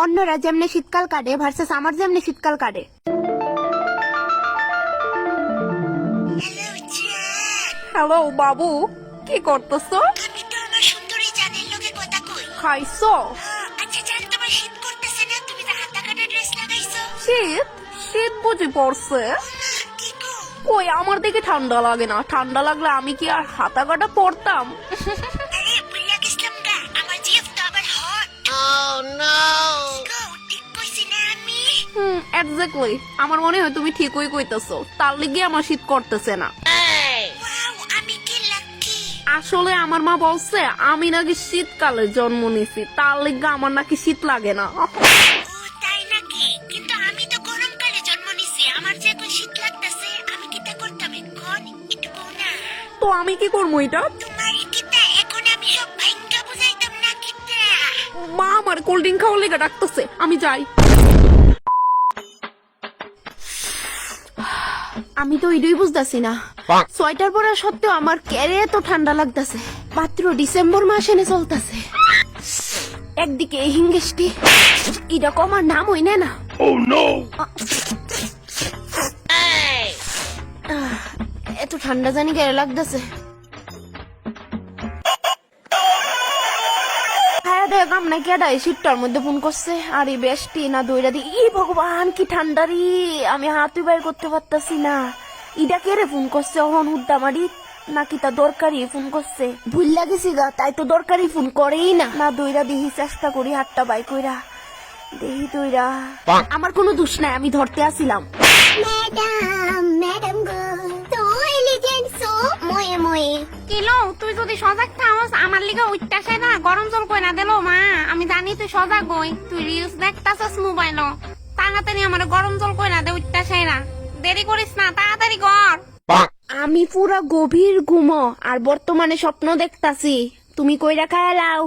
অন্যরা যেমনি শীতকাল কাটে ভার্সেস আমার যেমনি শীতকাল কাটে। হ্যালো বাবু, কি করতেছো? আমি তো আমার সুন্দরী জানের লোকের কথা কই। খাইছো? আচ্ছা জান, তোমার শীত করতেছে না? তুমি তো হাতা কাটা ড্রেস লাগাইছো। শীত শীত বুঝি পড়ছে? কি গো? কই, আমার দেখে ঠান্ডা লাগে না। ঠান্ডা লাগলে আমি কি আর হাতা কাটা পরতাম? আরে বুইলা গেছিলাম গা, আমার জিএফ তো আবার হট। গো, ঠিক কইছি না আমি? এক্স্যাক্টলি। আমার মনে হয় তুমি ঠিকই কইতেছো, তার লিগে আমার শীত করতেছে না। ওয়াও, আমি কি লাকি। আসলে আমার মা বলছে আমি নাকি শীতকালে জন্ম নিছি, তার লিগে আমার নাকি শীত লাগে না। ও তাই নাকি? কিন্তু আমি তো গরমকালে জন্ম নিছি, আমার যে এখন শীত লাগতেছে। আমি কি তা করতাম এখন? একটু বউ না। তো আমি কি করবো এটা? তোমার কিতা এখন আমি সব ভাইঙ্গা বুঝাইতাম না কিতা? মা আমার কোল্ড ড্রিঙ্ক খাওয়ার লেগে ডাকতেছে, আমি যাই। আমি তো এটাই বুঝতেছি না, সোয়েটার পরা সত্ত্বেও আমার কেড়ে তো ঠান্ডা লাগতেছে। মাত্র ডিসেম্বর মাস এনে চলতেছে, একদিকে হিঙ্গেস্টি, এটা কমার নাম হই না। এত ঠান্ডা জানি কেড়ে লাগতেছে। দেখাম না কেডা এই শীতটার মধ্যে ফোন করছে। আর এই বেশটি না দইরা দি, ই ভগবান কি ঠান্ডা রে, আমি হাতই বাইর করতে পারতাছি না। ইডা কে রে ফোন করছে অহন হুদ্দামারি, নাকি তা দরকারি ফোন করছে? ভুল লাগেছি গা, তাই তো দরকারি ফোন করেই না। না দইরা দিহি, চেষ্টা করি হাতটা বাই কইরা দেহি দইরা। আমার কোনো দোষ নাই, আমি ধরতে আসিলাম। ম্যাডাম গো, তো এলিগেন্ট সো ময়ে ময়ে। কিলো, তুই যদি সজাগ থাকস আমার লিগে উঠতাছে না, গরম জল কই না দিলো মা। আমি জানি তুই সজাগ হই, তুই রিলস দেখতাছস মোবাইল, তাড়াতাড়ি আমার গরম জল কই না দে, উঠতাছে না। দেরি করিস না, তাড়াতাড়ি কর। আমি পুরা গভীর ঘুমো আর বর্তমানে স্বপ্ন দেখতাছি, তুমি কইরা খায় লাও।